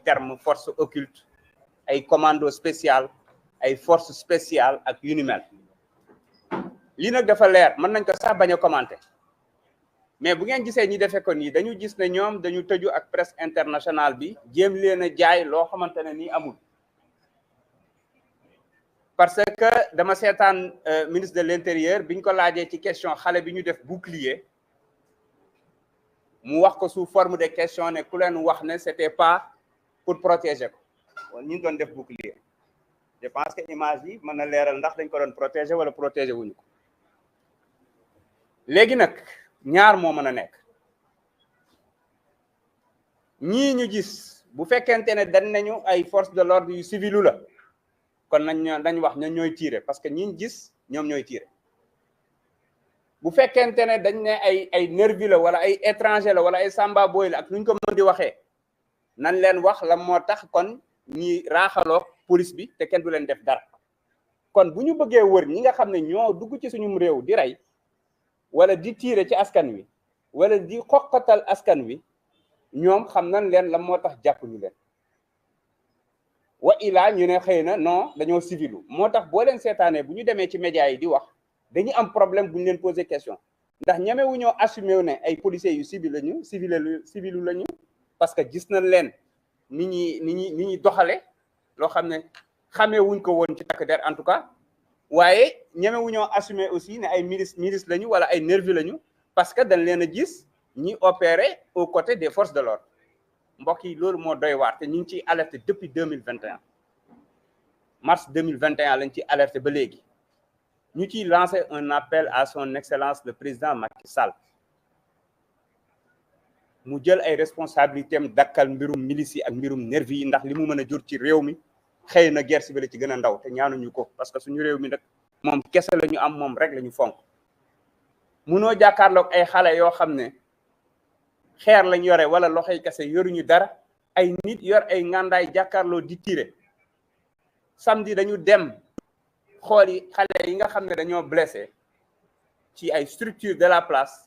terme force occulte ay commando spécial ay force spéciale ak yu ni mel lii nag dafa leer mën nañ ko sax bañ a commenter mais bu ngeen gisee ñi defee ko nii dañu gis ne ñoom dañu tëju ak presse internationale bi jéem leen a jaay loo xamante ne nii amul parce que dama seetaan ministre de l'intérieur biñ ko laajee ci question xale bi ñu def bouclier mu wax ko sous forme de question ne ku leen wax ne c'était pas pour protéger ko ñu doon def bouclier je pense que image yi mën na leeral ndax dañ ko doon protéger wala protéger wuñu ko léegi nag ñaar moo mën a nekk ñii ñu gis bu fekkente ne dañ nañu ay forces de l'ordre yu civilu la kon dañ wax ña ñooy tirer parce que ñi gis ñoom ñooy tirer bu fekkente ne dañ ne ay nervi la wala ay étranger la wala ay samba boy la ak nuñ ko mën di waxee nan leen wax la moo tax kon ñi raaxaloo police bi te kenn du leen def dara kon bu ñu bëggee wër ñi nga xam ne ñoo dugg ci suñum réew di rey wala di tirer ci askan wi wala di xoqatal askan wi ñoom xam nañ leen la moo tax jàpp ñu leen wa ilaa ñu ne xëy na non dañoo civilu moo tax boo leen seetaanee bu ñu demee ci médias yi di wax dañuy am problème bu ñu leen poser question ndax ñemewu ñoo assumé wu ne ay policiers yu civilu lañu parce que gis nañ leen ni ñuy doxale loo xam ne xamee wuñ ko woon ci takk der en tout cas waaye ñemewu ñoo assumé aussi ne ay milice lañu wala ay nervi lañu parce que dañ leen a gis ñi opérer aux côtés des forces de l'ordre mbokk yi loolu moo doy waar te ñu ngi ciy alerté depuis 2021 mars 2021 lañ ciy alerté ba léegi ñu ciy lancé un appel à son excellence le président Macky Sall mu jël ay responsabilités am dakkal mbirum milice yi ak mbirum nervi yi ndax li mu mën a jur ci réew mi xëy na guerre civile ci gën a ndaw te ñaanuñu ko parce que suñu réew mi nag moom kese la ñu am moom rek la ñu fonk munoo jàkkaarloog ay xale yoo xam ne xeer lañ yore wala loxoy kese yoruñu dara ay nit yor ay ngàndaay jàkkaarloo di tirer samedi dañu dem xool yi xale yi nga xam ne dañoo blessé ci ay structure de la place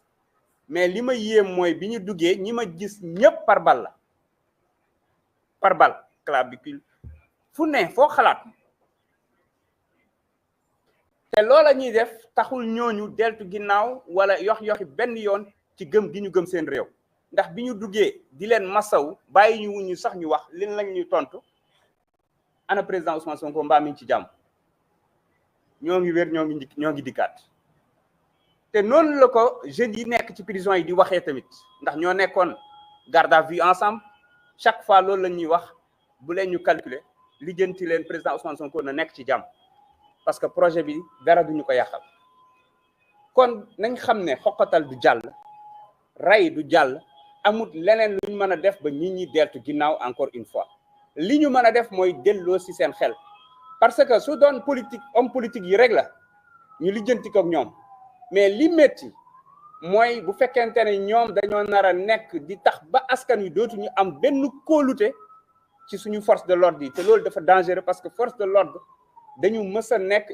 mais li ma yéem mooy bi ñu duggee ñi ma gis ñëpp par balle la par balle clavicule fu ne foo xalaat te loola ñuy def taxul ñooñu deltu ginnaaw wala yoxi benn yoon ci gëm gi ñu gëm seen réew ndax bi ñu duggee di leen masaw bàyyi ñu wuñu sax ñu wax leen lañ ñuy tontu ana président Ousmane Sonko mbaa mi ngi ci jàmm ñoo ngi wér ñoo ngi dikkaat te noonu la ko jeunes yi nekk ci prison yi di waxee tamit ndax ñoo nekkoon garde à vue ensemble chaque fois loolu la ñuy wax bu leen ñu calculer lijjanti leen président Ousmane Sonko na nekk ci jàmm parce que projet bi dara duñu ko yàqal kon nañ xam ne xoqatal du jàll ray du jàll amut leneen luñ mën a def ba nit ñi deltu ginnaaw encore une fois li ñu mën a def mooy delloo si seen xel parce que su doon politique homme politique yi rek la ñu lijjanti ko ak ñoom mais li métti mooy bu fekkente ne ñoom dañoo nar a nekk di tax ba askan wi dootuñu am benn kóolute ci suñu force de l'ordre yi te loolu dafa dangereux parce que force de l'ordre dañu mës a nekk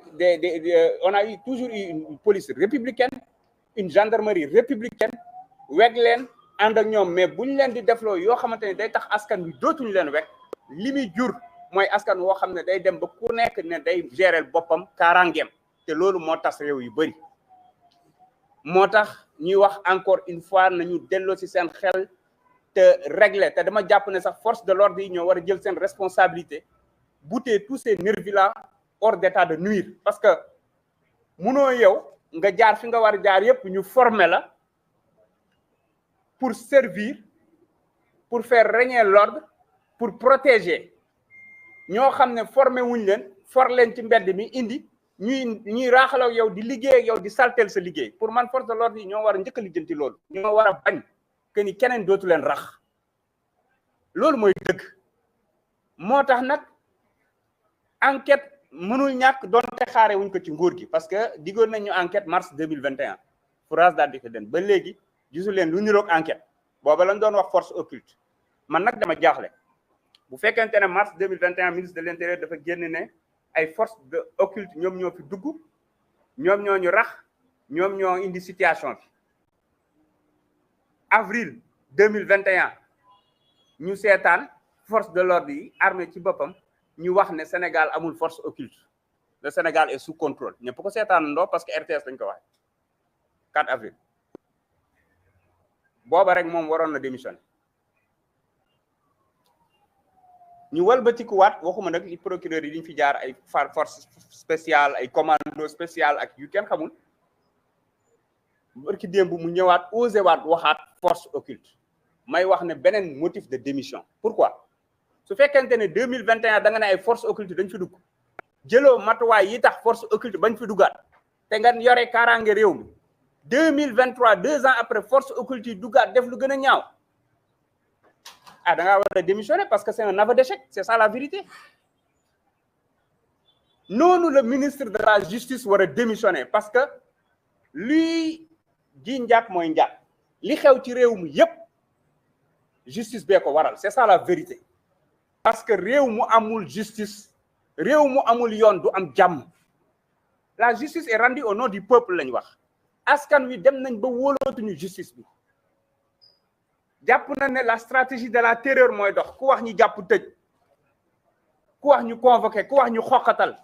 on a eu toujours eu une police républicaine une gendarmerie républicaine weg leen ànd ak ñoom mais buñ leen di defloo yoo xamante ne day tax askan wi dootuñu leen weg li muy jur mooy askan woo xam ne day dem ba ku nekk ne day gérer boppam kaaraangeem te loolu moo tas réew yu bëri moo tax ñuy wax encore une fois nañu delloo ci seen xel te régler te dama jàpp ne sax force de l'ordre yi ñoo war a jël seen responsabilité bouter tous ces nervis là hors d'état de nuire parce que munoo yow nga jaar fi nga war a jaar yépp ñu former la pour servir pour faire régner l'ordre pour protéger ñoo xam ne formé wuñ leen for leen ci mbedd mi indi ñuy raaxalaw yow di liggéey ak yow di saltel sa liggéey pour man force de l'ordre yi ñoo war a njëkk a lijjanti loolu ñoo war a bañ que ni keneen dootu leen rax loolu mooy dëgg moo tax nag enquête mënul ñàkk doonte xaare wuñ ko ci nguur gi parce que diggoon nañu enquête mars 2021 phrase daal di ko den ba léegi gisul leen lu niroog enquête booba lañ doon wax force occulte man nag dama jaaxle bu fekkente ne mars 2021 ministre de l'intérieur dafa génn ne ay force de occulte ñoom ñoo fi dugg ñoom ñoo ñu rax ñoom ñoo indi situation bi avril 2021 ñu seetaan force de l'ordre yi armée ci boppam ñu wax ne Sénégal amul force occulte le Sénégal est sous contrôle ñëpp ko seetaanandoo parce que RTS lañ ko wax 4 avril booba rek moom waroon na démissionner ñu walbatikuwaat waxuma nag li procureur yi diñ fi jaar ay force spéciale ay commando spécial ak yu kenn xamul barki démb mu ñëwaat osé waat waxaat force occulte may wax ne beneen motif de démission pourquoi su fekkente ne 2021 da nga ne ay force occulte dañ fi dugg jëloo matuwaay yi tax force occulte bañ fi duggaat te nga yore kaaraange réew mi 2023 2 ans après force occulte yi duggaat def lu gën a ñaaw ah da ngaa war a démissionner parce que c'est un aveu d'échec c'est ça la vérité noonu le ministre de la justice war a démissionner parce que luy ji njaat mooy njaat li xew ci réew mi yépp justice bee ko waral c'est ça la vérité parce que réew mu amul justice réew mu amul yoon du am jàmm la justice est rendue au nom du peuple lañ wax askan wi dem nañ ba wóolootuñu justice bi jàpp na ne la stratégie de la terreur mooy dox ku wax ñu jàpp tëj ku wax ñu convoqué ku wax ñu xoqatal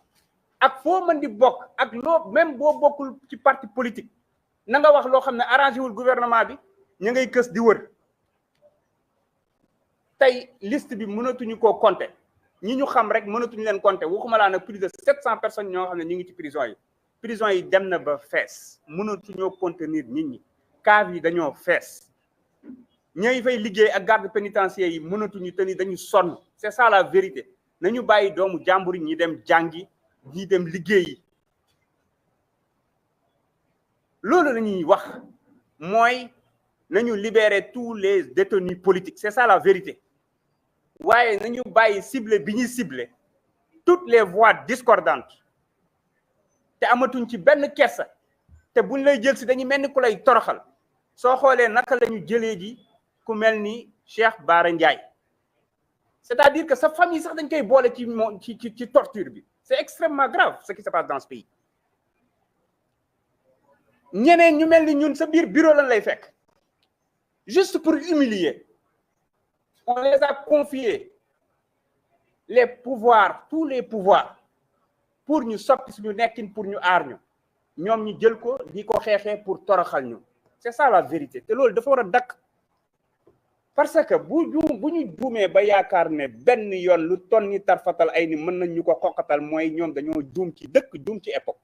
ak foo mën di bokk ak loo même boo bokkul ci parti politique na nga wax loo xam ne arrangé wul gouvernement bi ñu ngay kës di wër tey liste bi mënatuñu koo compter ñi ñu xam rek mënatuñu leen compter waxuma laa nag plus de 700 personnes ñoo xam ne ñu ngi ci prison yi dem na ba fees mënatuñoo contenir nit ñi cave yi dañoo fees ñooy fay liggéey ak garde pénitentiaire yi mënatuñu te ni dañu sonn c'est ça la vérité nañu bàyyi doomu jàmbur yi ñi dem jàngi ñi dem liggéeyi loolu la ñuy wax mooy nañu libérer tous les détenus politiques c'est ça la vérité waaye nañu bàyyi ciblé bi ñuy ciblé toutes les voix discordantes te amatuñ ci benn kersa te buñ lay jël si dañuy mel ni ku lay toroxal soo xoolee naka la ñu jëlee ji ku mel ni Cheikh Bara Ndiaye c'est-à-dire que sa famille sax dañ koy boole ci torture bi c'est extrêmement grave ce qui se passe dans ce pays ñeneen ñu mel ni ñun sa biir bureau lan lay fekk juste pour humilier on les a confiés les pouvoirs tous les pouvoirs pour ñu soppi suñu nekkin pour ñu aar ñu ñoom ñu jël ko di ko xeexee pour toroxal ñu c'est ça la vérité te loolu dafa war a dakk parce que bu ñu juumee ba yaakaar ne benn yoon lu ton ni tarfatal ay ni mën nañ ñu ko xoqatal mooy ñoom dañoo juum ci dëkk juum ci époque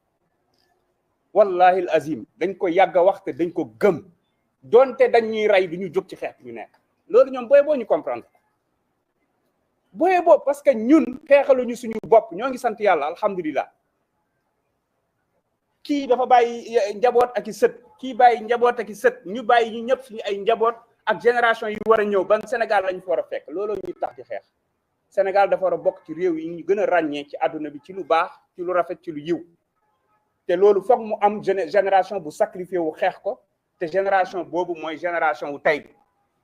wallahi al azim dañ ko yàgg a wax te dañ ko gëm donte dañuy rey du ñu jóg ci xeex ñu nekk loolu ñoom booy boo ñu comprendre booy boo parce que ñun xeexaluñu suñu bopp ñoo ngi sant yàlla alhamdulilah kii dafa bàyyi njaboot ak i sët kii bàyyi njaboot ak i sët ñu bàyyi ñu ñëpp suñu ay njaboot ak génération yi war a ñëw ban Sénégal lañ fa war a fekk loolu ñu tax ci xeex Sénégal dafa war a bokk ci réew yi ñu gën a ràññee ci àdduna bi ci lu baax ci lu rafet ci lu yiw te loolu foog mu am génération bu sacrifié wu xeex ko te génération boobu mooy génération wu tey bi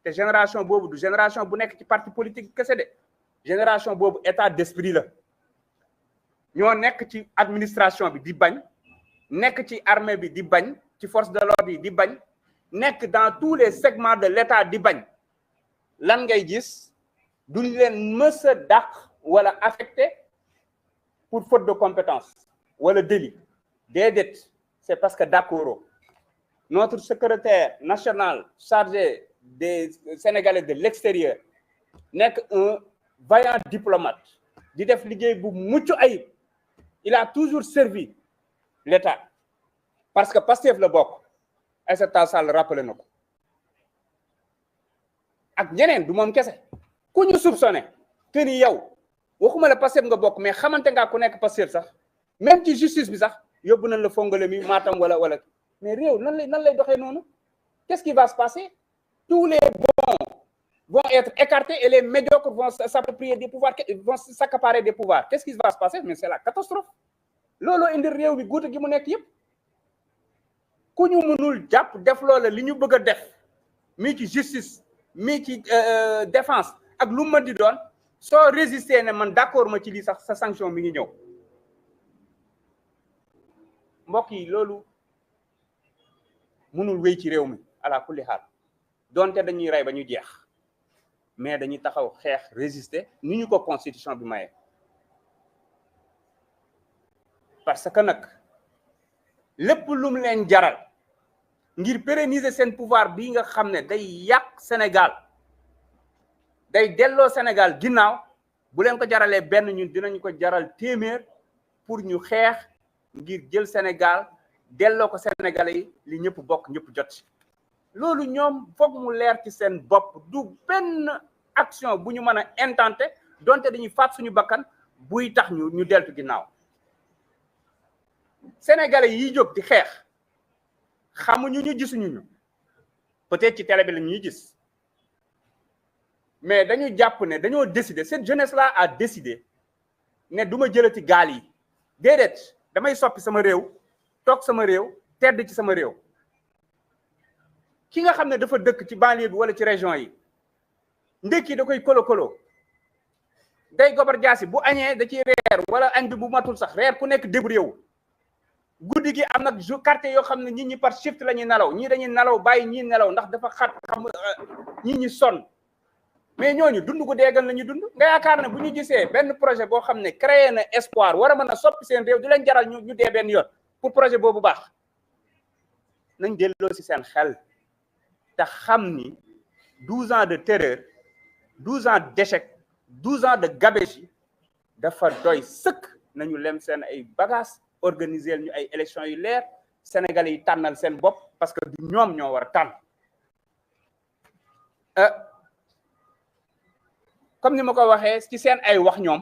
te génération boobu du génération bu nekk ci parti politique kese de génération boobu état d'esprit la ñoo nekk ci administration bi di bañ nekk ci armée bi di bañ ci force de l'ordre yi di bañ nekk dans tous les segments de l'état di bañ lan ngay gis duñ leen mës a dàq wala affecté pour faute de compétence wala délit déedéet c'est parce que d'accord notre secrétaire national chargé des Sénégalais de l'extérieur nekk un vaillant diplomate di def liggéey bu mucc ayib il a toujours servi l'État parce que PASTEF la bokk Aïssata Sall rappelé na ko ak ñeneen du moom kese ku ñu soupçonné que ni yow waxuma la PASTEF nga bokk mais xamante ngaa ku nekk PASTEF sax même ci justice bi sax yóbbu nañ la fongale mi Matam wala mais réew nan lay doxee noonu qu'est-ce qui va se passer tous les bons vont être écartés et les médiocres vont s'approprier des pouvoirs vont s'accaparer des pouvoirs qu'est-ce qui va se passer mais c'est la catastrophe looloo indi réew bi guuta gi mu nekk yëpp ku ñu mënul jàpp def loola li ñu bëgg a def mi ci justice mi ci défense ak lu ma di doon soo résister ne man d'accord ma ci lii sax sa sanction mi ngi ñëw mbokk yi loolu mënul wéy ci réew mi ala kulli xaal donte dañuy rey ba ñu jeex mais dañuy taxaw xeex résister ni ñu ko constitution bi maye. parce que nag lépp lum leen jaral ngir pérenniser seen pouvoir bii nga xam ne day yàq Sénégal day delloo Sénégal ginnaaw bu leen ko jaralee benn ñun dinañ ko jaral téeméer pour ñu xeex ngir jël Sénégal delloo ko Sénégalais yi li ñëpp bokk ñëpp jot. loolu ñoom foog mu leer ci seen bopp du benn action bu ñu mën a intenté donte dañuy faat suñu bakkan buy tax ñu deltu ginnaaw. Sénégalais yi jóg di xeex xamuñu ñu gisuñu ñu peut-être ci télé bi la ñuy gis mais dañu jàpp ne dañoo décider cette jeunesse là a décidé ne du ma jëlati gaal yi déedéet damay soppi sama réew toog sama réew tedd ci sama réew. ki nga xam ne dafa dëkk ci banlieue bi wala ci région yi ndekki da koy kolo day gobar jaasi bu añee da ciy reer wala añ bi bu matul sax reer ku nekk débrouillé wu. guddi gi am nag quartier yoo xam ne nit ñi par shift la ñuy nelaw ñii dañuy nelaw bàyyi ñii nelaw ndax dafa xat xam ñii ñi sonn mais ñooñu dund gu deegal la ñuy dund. nga yaakaar ne bu ñu gisee benn projet boo xam ne créé na espoir war a mën a soppi seen réew di leen jaral ñu dee benn yoon pour projet boobu baax nañ delloo si seen xel te xam ni 12 ans de terreur 12 ans d'échec 12 ans de gabegie dafa doy sëkk. nañu lem seen ay bagages organiser ñu ay élections yu leer Sénégalais yi tànnal seen bopp parce que du ñoom ñoo war a tànn. comme ni ma ko waxee ci seen ay wax ñoom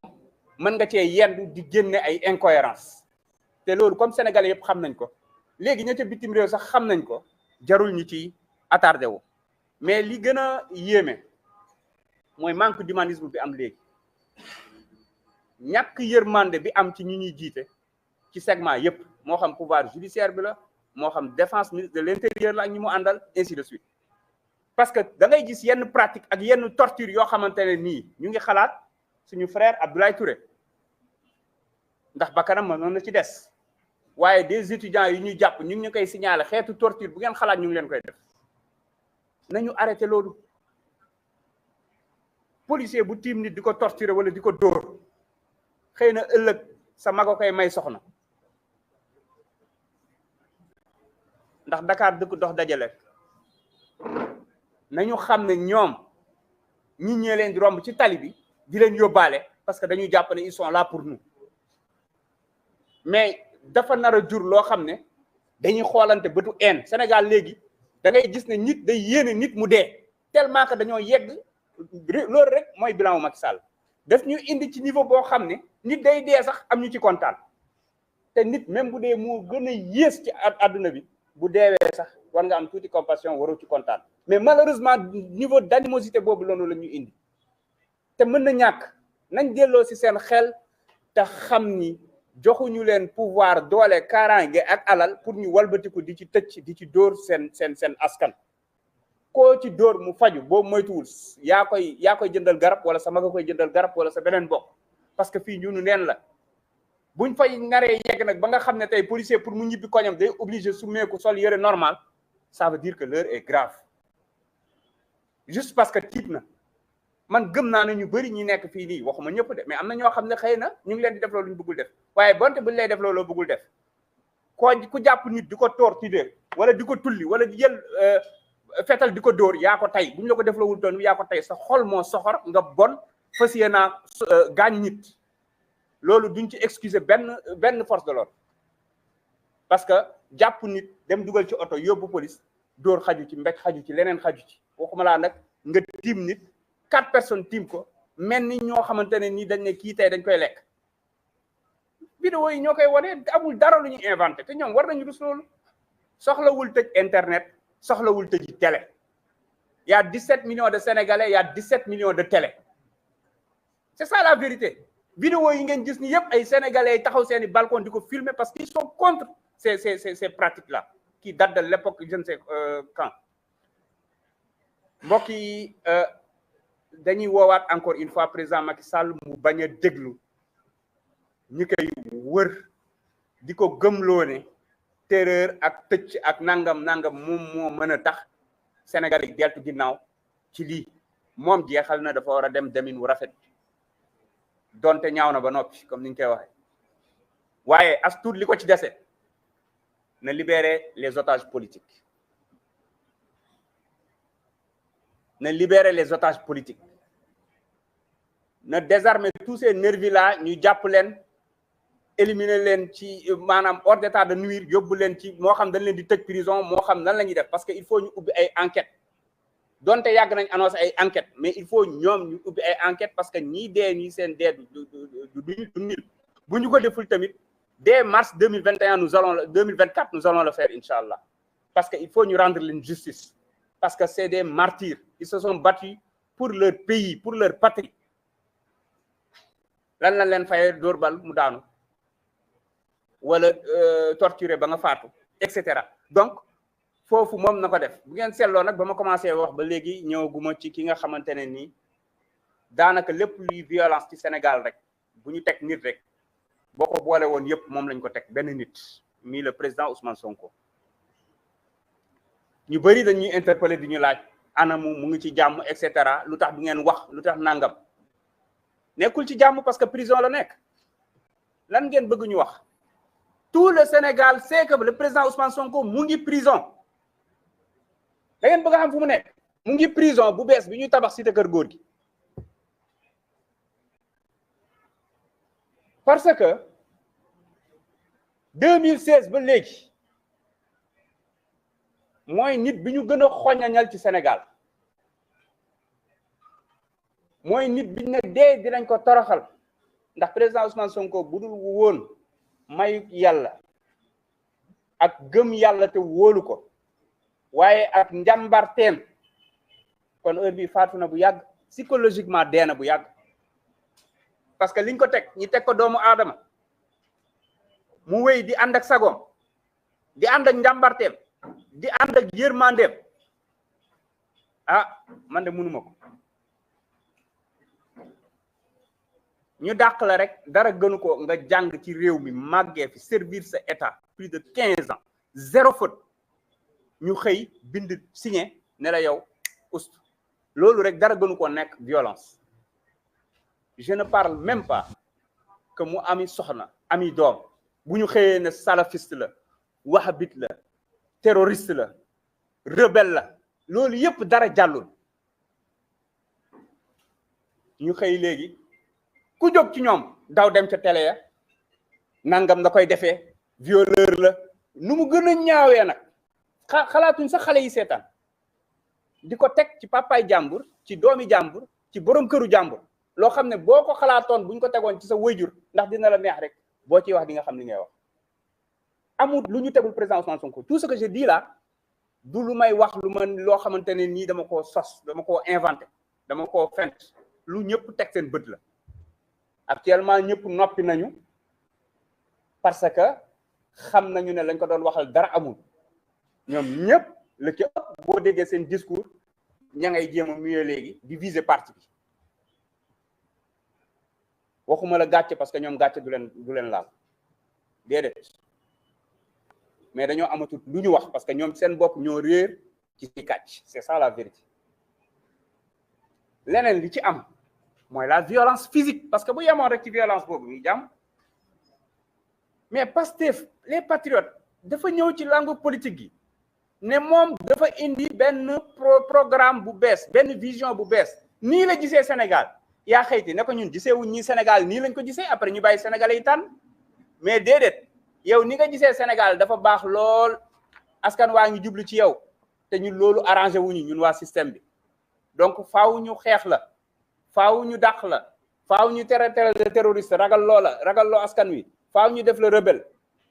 mën nga cee yendu di génne ay incohérence te loolu comme Sénégalais yëpp xam nañ ko léegi ña ca bitim réew sax xam nañ ko jarul ñu ci attardé wu. mais li gën a yéeme mooy manque d'humanisme bi am léegi ñàkk yërmande bi am ci ñi ñuy jiite ci segment yépp moo xam pouvoir judiciaire bi la moo xam défense ministre de l'intérieur la ak ñi mu àndal ainsi de suite. parce que da ngay gis yenn pratique ak yenn torture yoo xamante ne nii ñu ngi xalaat suñu frère Abdoulaye Touré ndax bakkanam ma noonu la ci des waaye des étudiants yu ñuy jàpp ñu ngi ñu koy signaler xeetu torture bu ngeen xalaat ñu ngi leen koy def. nañu arrêté loolu policier bu tiim nit di ko torturer wala di ko dóor xëy na ëllëg sa mago koy may soxna ndax Dakar dëkk dox dajale nañu xam ne ñoom ñi ñee leen di romb ci tali bi di leen yóbbaale parce que dañuy jàpp ne ils sont là pour nous mais dafa nar a jur loo xam ne dañuy xoolante bëtu haine. Sénégal léegi da ngay gis ne nit day yéene nit mu dee tellement que dañoo yegg loolu rek mooy bilan Macky Sall daf ñu indi ci niveau boo xam ne nit day dee sax am ñu ci kontaan te nit même bu dee moo gën a yées ci àdduna bi bu deewee sax war nga am tuuti compassion waroo ci kontaan mais malheureusement niveau d'animosité boobu loolu la ñu indi te mën na ñàkk. nañ delloo si seen xel te xam ni joxuñu leen pouvoir doole kaaraange ak alal pour ñu walbatiku di ci tëcc di ci dóor seen askan. koo ci dóor mu faju boobu moytuwul yaa koy jëndal garab wala sa mag a koy jëndal garab wala sa beneen bokk parce que fii ñunu neen la buñ fay naree yegg nag ba nga xam ne tey policier pour mu ñibbi koñam day obligé summeeku sol yëre normal ça veut dire que l'heure est grave juste parce que tiit na. man gëm naa ne ñu bëri ñi nekk fii nii waxuma ñëpp de mais am na ñoo xam ne xëy na ñu ngi leen di def loolu ñu bëggul def waaye bonte buñ lay def loolu bëggul def ku jàpp nit di ko torturer wala di ko tulli wala di jël fetal di ko dóor yaa ko tey buñ la ko def loowul doon yaa ko tey sa xol moo soxor nga bon fas yéene gaañ nit loolu duñ ci excuser benn force de l'ordre parce que jàpp nit dem dugal ci oto yóbbu police dóor xaju ci mbéj xaju ci leneen xaju ci waxuma laa nag nga tiim nit 4 personnes tiim ko mel ni ñoo xamante ne nii dañ ne kii tey dañ koy lekk vidéo yi ñoo koy wane amul dara lu ñuy inventé te ñoom war nañu rus loolu soxlawul tëj internet soxlawul tëj télé y a 17 millions de sénégalais y a 17 millions de télé c'est ça la vérité. vidéo yi ngeen gis ni yëpp ay sénégalais yi taxaw seeni balcon di ko filmer parce qu'ils sont contre ces pratiques là qui datent de l'époque je ne sais quand. mbokk yi dañuy woowaat encore une fois président Macky Sall mu bañ a déglu ñi koy wër di ko gëmloo ne terreur ak tëcc ak nangam moom moo mën a tax Sénégal yi deltu ginnaaw ci lii moom jeexal na dafa war a dem demin wu rafet donte ñaaw na ba noppi comme ni ñu koy waxee waaye as tuut li ko ci dese na libérer les otages politiques na libérer les otages politiques na désarmer tous ces nervis là ñu jàpp leen éliminer leen ci maanaam hors d'état de nuire yóbbu leen ci moo xam dañ leen di tëj prison moo xam nan la ñuy def parce que il faut ñu ubbi ay enquêtes donte yàgg nañ annoncé ay enquêtes mais il faut ñoom ñu ubbi ay enquêtes parce que ñii dee ñii seen dee du nil bu ñu ko deful tamit dès mars 2021 2024 nous allons le faire inchallah parce que il faut ñu rendre leen justice parce que c'est des martyrs ils se sont battus pour leur pays pour leur patrie lan lañ leen fayee dóor bal mu daanu wala torturer ba nga faatu et cetera donc foofu moom na ko def bu ngeen seetloo nag ba ma commencé wax ba léegi ñëwaguma ci ki nga xamante ne nii daanaka lépp luy violence ci Sénégal rek bu ñu teg nit rek boo ko boole woon yëpp moom lañ ko teg benn nit mi le président Ousmane Sonko ñu bëri dañuy interpeller di ñu laaj anamu mu ngi ci jàmm et cetera lu tax du ngeen wax lu tax nangam nekkul ci jàmm parce que prison la nekk lan ngeen bëgg ñu wax tout le Sénégal sait que le président Ousmane Sonko mu ngi prison da ngeen bëgg a xam fu mu nekk mu ngi prison bu bees bi ñuy tabax cité kër góor gi parce que 2016 ba léegi mooy nit bi ñu gën a xoñañal ci Sénégal mooy nit bi ñu ne dee dinañ ko toroxal ndax président Ousmane Sonko bu dul woon mayu yàlla ak gëm yàlla te wóolu ko waaye ak njàmbarteem kon heure bi faatu na bu yàgg psychologiquement dee na bu yàgg parce que liñ ko teg ñi teg ko doomu aadama mu wéy di ànd ak sagoom di ànd ak njàmbarteem di ànd ak yërmandeem ah man de mënuma ko ñu dàq la rek dara gënu ko nga jàng ci réew mi màggee fi servir sa état plus de 15 ans zéro faute ñu xëy bind signé ne la yow ust loolu rek dara gënu ko nekk violence je ne parle même pas que mu ami soxna ami doom bu ñu xëyee ne salafiste la wahhabite la terroriste la rebelle la loolu yëpp dara jàllul ñu xëy léegi ku jóg ci ñoom daw dem ca télé ya nangam nga koy defee violeur la nu mu gën a ñaawee nag xalaatuñ sax xale yi seetaan di ko teg ci papaay jàmbur ci doomi jàmbur ci borom këru jàmbur loo xam ne boo ko xalaatoon buñ ko tegoon ci sa wayjur ndax dina la neex rek boo ciy wax di nga xam li ngay wax amul lu ñu tegul président Ousmane Sonko tout ce que je dis là du lu may wax lu man loo xamante ne nii dama koo sos dama koo inventé dama koo fent lu ñëpp teg seen bët la actuellement ñëpp noppi nañu parce que xam nañu ne lañ ko doon waxal dara amul ñoom ñëpp la ci ëpp boo déggee seen discours ña ngay jéem a mieux léegi di viser parti bi waxuma la gàcce parce que ñoom gàcce du leen laal déedéet mais dañoo amatul lu ñu wax parce que ñoom seen bopp ñoo réer ci kàcc c'est ça la vérité leneen li ci am mooy la violence physique parce que bu yemoon rek ci violence boobu ñu jàmm mais PASTEF les patriotes dafa ñëw ci langue politique gi ne moom dafa indi benn programme bu bees benn vision bu bees nii la gisee Sénégal yaa xëyti ne ko ñun gisee wuñ ñi Sénégal nii lañ ko gisee après ñu bàyyi Sénégalais yi tànn mais déedéet yow ni nga gisee Sénégal dafa baax lool askan waa ngi jublu ci yow te ñun loolu arrangé wuñu ñun waa système bi donc faaw ñu xeex la faaw ñu dàq la faaw ñu tere le terroriste ragal loo askan wi faaw ñu def la rebelle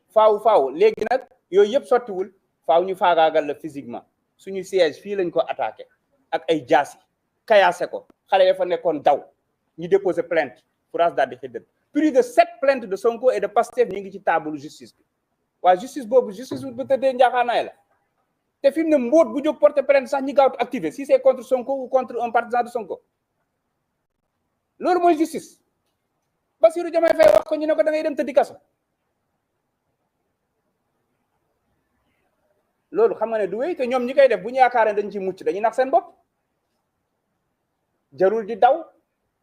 faaw léegi nag yooyu yëpp sottiwul faaw ñu faagaagal la physiquement suñu siège fii lañ ko attaqué ak ay jaasi kayaase ko xale ya fa nekkoon daw ñu déposé plainte France daal di xëddët plus de 7 plaintes de Sonko et de PASTEF ñu ngi ci table justice bi waa justice boobu justice bu tëddee njaaxaanaay la te fi mu ne mbóot bu jóg porter plainte sax ñi gaaw activé si c'est contre Sonko ou contre un partisan de Sonko loolu mooy justice Bassirou Diomaye Faye wax ko ñu ne ko da ngay dem tëddi kaso loolu xam nga ne du wéy te ñoom ñi koy def bu ñu yaakaaree dañ ci mucc dañuy nax seen bopp jarul di daw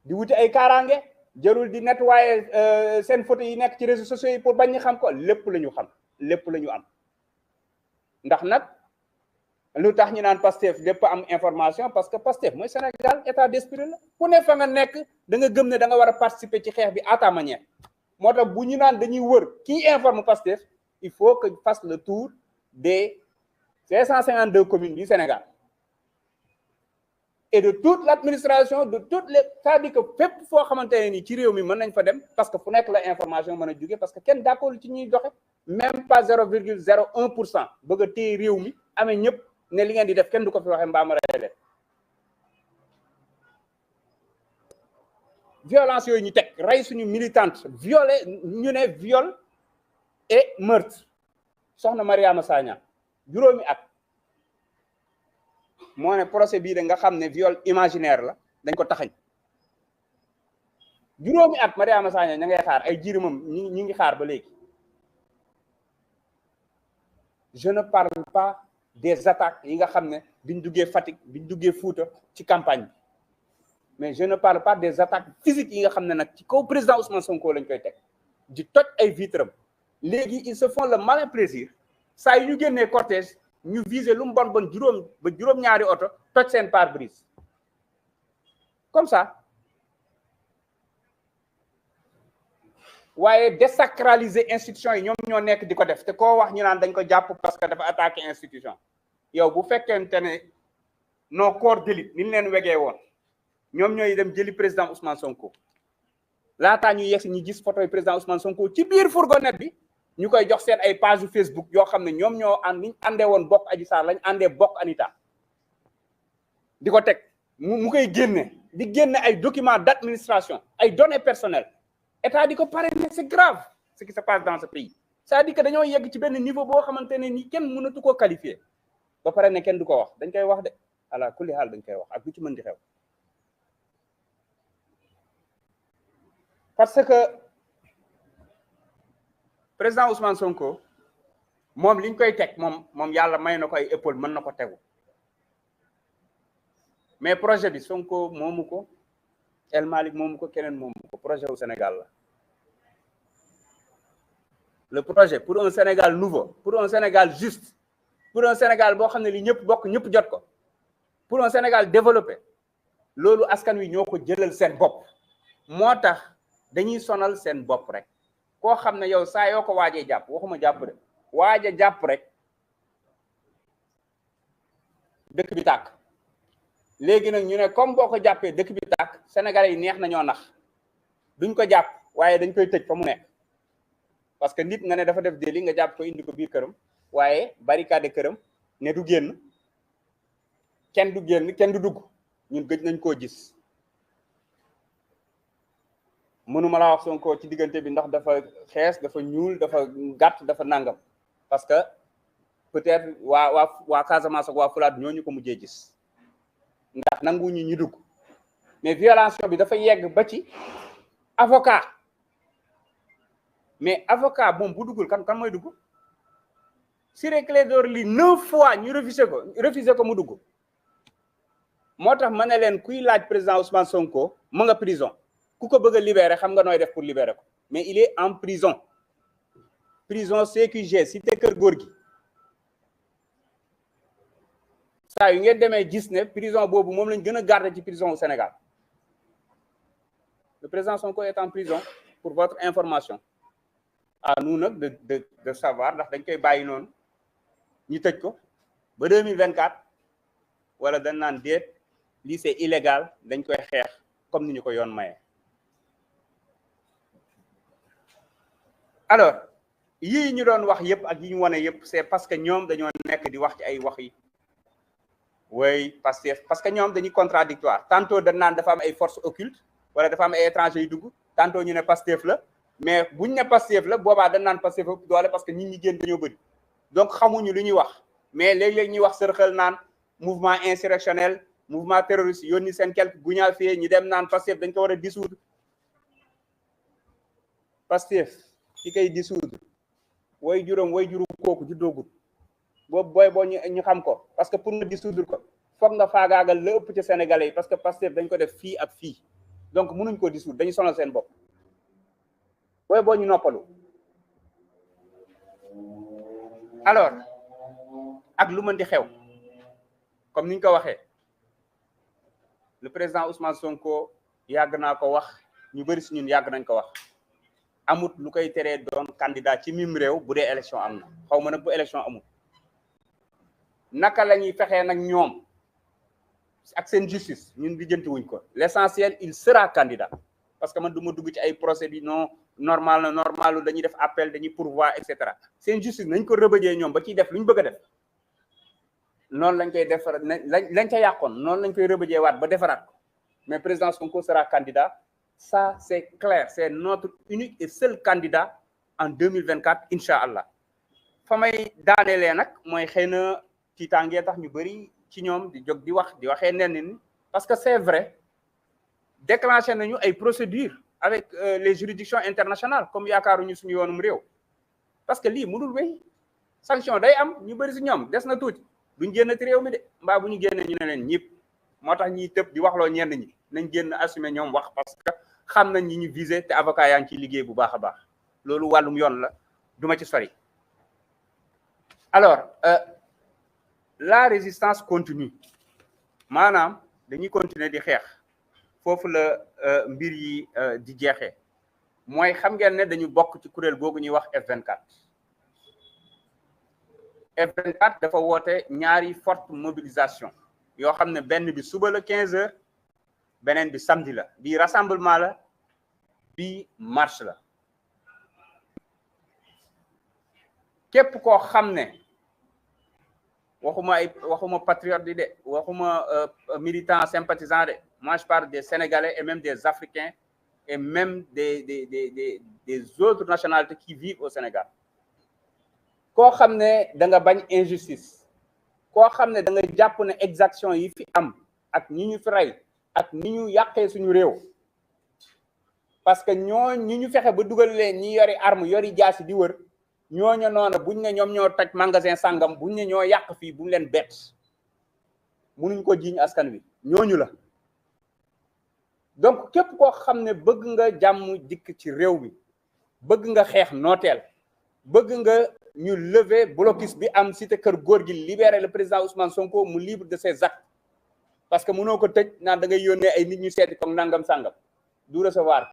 di wuti ay kaaraange jarul di nettoyer seen photo yi nekk ci réseaux sociaux yi pour bañ ñu xam ko lépp la ñu xam lépp la ñu am ndax nag lu tax ñu naan PASTEF lépp am information parce que PASTEF mooy Sénégal état d'esprit la ku ne fa nga nekk da nga gëm ne da nga war a participer ci xeex bi à ta manière moo tax bu ñu naan dañuy wër kii informe PASTEF il faut que fasse le tour des 552 communes du Sénégal et de toute l'administration de toutes les c'est-à-dire que fépp foo xamante ne nii ci réew mi mën nañ fa dem parce que fu nekk la information mën a jóge parce que kenn d'accord ci ñuy doxe même pas 0,01% bëgg a téye réew mi amee ñëpp ne li ngeen di def kenn du ko fi waxee mbaama rey leen violence yooyu ñu teg rey suñu militante violé ñu ne viol et meurtre soxna Mariama Sagna juróomi at moo ne procès bii de nga xam ne viol imaginaire la dañ ko taxañ juróomi at Mariama Sagna ña ngay xaar ay jirimam ñi ngi xaar ba léegi je ne parle pas des attaques yi nga xam ne biñ duggee Fatick biñ duggee Fouta ci campagne bi mais je ne parle pas des attaques physiques yi nga xam ne nag ci kaw président Ousmane Sonko lañ koy teg di toj ay vitram léegi ils se font le malin plaisir saa yu ñu génnee cortège ñu viser lu mu bon juróom-ñaari oto toj seen pare-brise comme ça waaye désacraliser institution yi ñoom ñoo nekk di ko def te koo wax ñu naan dañ ko jàpp parce que dafa attaqué institution yow bu fekkente ne nos corps d'élite ni ñu leen wegee woon ñoom ñooy dem jëli président Ousmane Sonko laataa ñu yegsi ñu gis photo yi président Ousmane Sonko ci biir fourgonnette bi ñu koy jox seen ay page Facebook yoo xam ne ñoom ñoo ànd niñ àndee woon bokk Adji Sarr lañ àndee bokk Anita di ko teg mu koy di génne ay documents d'administration ay données personnelles état di ko parrainer c'est grave ce qui se passe dans ce pays c'est-à-dire que dañoo yegg ci benn niveau boo xamante ne ni kenn mënatu koo qualifier ba pare ne kenn du ko wax dañ koy wax de ala kulli xaal dañ koy wax ak lu ci mën di xew parce que président Ousmane Sonko moom liñ koy teg moom yàlla may na ko ay épaule mën na ko tegu mais projet bi Sonko moomu ko El Malick moomu ko keneen moomu ko projet wu Sénégal la le projet pour un Sénégal nouveau pour un Sénégal juste pour un Sénégal boo xam ne li ñëpp bokk ñëpp jot ko pour un Sénégal développé loolu askan wi ñoo ko jëlal seen bopp moo tax dañuy sonal seen bopp rek koo xam ne yow saa yoo ko waajee jàpp waxuma jàpp de waaja jàpp rek dëkk bi tàkk léegi nag ñu ne comme boo ko jàppee dëkk bi tàkk Sénégalais yi neex nañoo nax duñ ko jàpp waaye dañ koy tëj fa mu nekk parce que nit nga ne dafa def délit nga jàpp ko indi ko biir këram waaye barricade këram ne du génn kenn du dugg ñun gëj nañ koo gis mënuma laa wax Sonko ci diggante bi ndax dafa xees dafa ñuul dafa gàtt dafa nangam parce que peut-être waa Casamance ak waa Fulaat ñooñu ko mujjee gis ndax nanguñu ñu dugg mais violation bi dafa yegg ba ci avocat mais avocat moom bu duggul kan mooy dugg Ciré Clédor Ly 9 fois ñu refusé ko mu dugg moo tax ma ne leen kuy laaj président Ousmane Sonko mu nga prison ku ko bëgg a libérer xam nga nooy def pour libérer ko mais il est en prison CQG cité Kër Gorgui saa yu ngeen demee gis ne prison boobu moom lañ gën a garder ci prison au Sénégal le président Sonko est en prison pour votre information à nous nag de savoir ndax dañ koy bàyyi noonu ñu tëj ko ba 2024 wala dañ naan déet lii c'est illégal dañ koy xeex comme ni ñu ko yoon maye. alors yii ñu doon wax yëpp ak yi ñu wane yëpp c'est parce que ñoom dañoo nekk di wax ci ay wax yi way PASTEF parce que ñoom dañuy contradictoire tantôt dañ naan dafa am ay forces occultes wala dafa am ay étrangers yu dugg tantôt ñu ne PASTEF la mais buñ ne PASTEF la boobaa dañ naan PASTEF doole parce que nit ñi génn dañoo bëri donc xamuñu lu ñuy wax mais léeg-léeg ñuy wax sërxal naan mouvement insurrectionnel mouvement terroriste yónni seen quelque guñaa fii ñu dem naan PASTEF dañ ko war a dissoudre PASTEF ki koy dissoudre way juru kooku ju doogut boobu booy boo ñu xam ko parce que pour nga dissoudre ko foog nga faagaagal la ëpp ci sénégalais yi parce que PASTEF dañ ko def fii ak fii donc mënuñ ko dissoudre dañu sonal seen bopp booy boo ñu noppalu. alors ak lu mën di xew comme niñ ko waxee le président Ousmane Sonko yàgg naa ko wax ñu bëri si ñun yàgg nañ ko wax amut lu koy teree doon candidat ci mim réew bu dee élection am na xaw ma nag bu élection amul naka la ñuy fexee nag ñoom ak seen justice ñun di jënti wuñ ko l'essentiel il sera candidat parce que man du ma dugg ci ay procès bi non normal na normalu dañuy def appel dañuy pourvoi et cetera seen justice nañ ko rëbëjee ñoom ba ciy def lu ñu bëgg a def noonu lañ koy defar lañ ca yàqoon noonu lañ koy rëbëjee waat ba defaraat ko mais président Sonko sera candidat ça c'est clair c'est notre unique et seul candidat en 2024 incha allah fa may daanelee nag mooy xëy na tiitaangee tax ñu bëri ci ñoom di jóg di waxee nen ni parce que c'est vrai déclenché nañu ay procédures avec les juridictions internationales comme yaakaaruñu suñu yoonum réew parce que lii mënul wéy sanction day am ñu bëri si ñoom des na tuuti duñ génn ci réew mi de mbaa bu ñu génnee ñu ne leen ñëpp moo tax ñiy tëb di waxloo ñenn ñi nañ génn assumer ñoom wax parce que xam nañ ñi ñu visé te avocat yaa ngi ciy liggéey bu baax a baax loolu wàllum yoon la duma ci sori. alors la résistance continue maanaam dañuy continuer di xeex foofu la mbir yi di jeexee mooy xam ngeen ne dañu bokk ci kuréel googu ñuy wax F24 F24 dafa woote ñaari forte mobilisation yoo xam ne benn bi suba la 15h beneen bi samedi la bii rassemblement la bii marche la képp koo xam ne waxuma patriote di de waxuma militant sympathisant de moi je parle des Sénégalais et même des Africains et même des autres nationalités qui vivent au Sénégal koo xam ne da nga bañ injustice koo xam ne da nga jàpp ne exaction yi fi am ak ñi ñu fi rey ak ni ñu yàqee suñu réew parce que ñi ñu fexe ba dugal leen ñi yori arme yori jaasi di wër ñooñu noonu buñ ne ñoom ñoo toj magasin sàngam buñ ne ñoo yàq fii bu mu leen bett munuñ ko jiiñ askan wi ñooñu la donc képp koo xam ne bëgg nga jàmm dikk ci réew mi bëgg nga xeex nooteel bëgg nga ñu lever blocus bi am cité kër góor gi libérer le président Ousmane Sonko mu libre de ses actes parce que mënoo ko tëj naan da ngay yónnee ay nit ñu seeti comme nangam sàngam du recevoir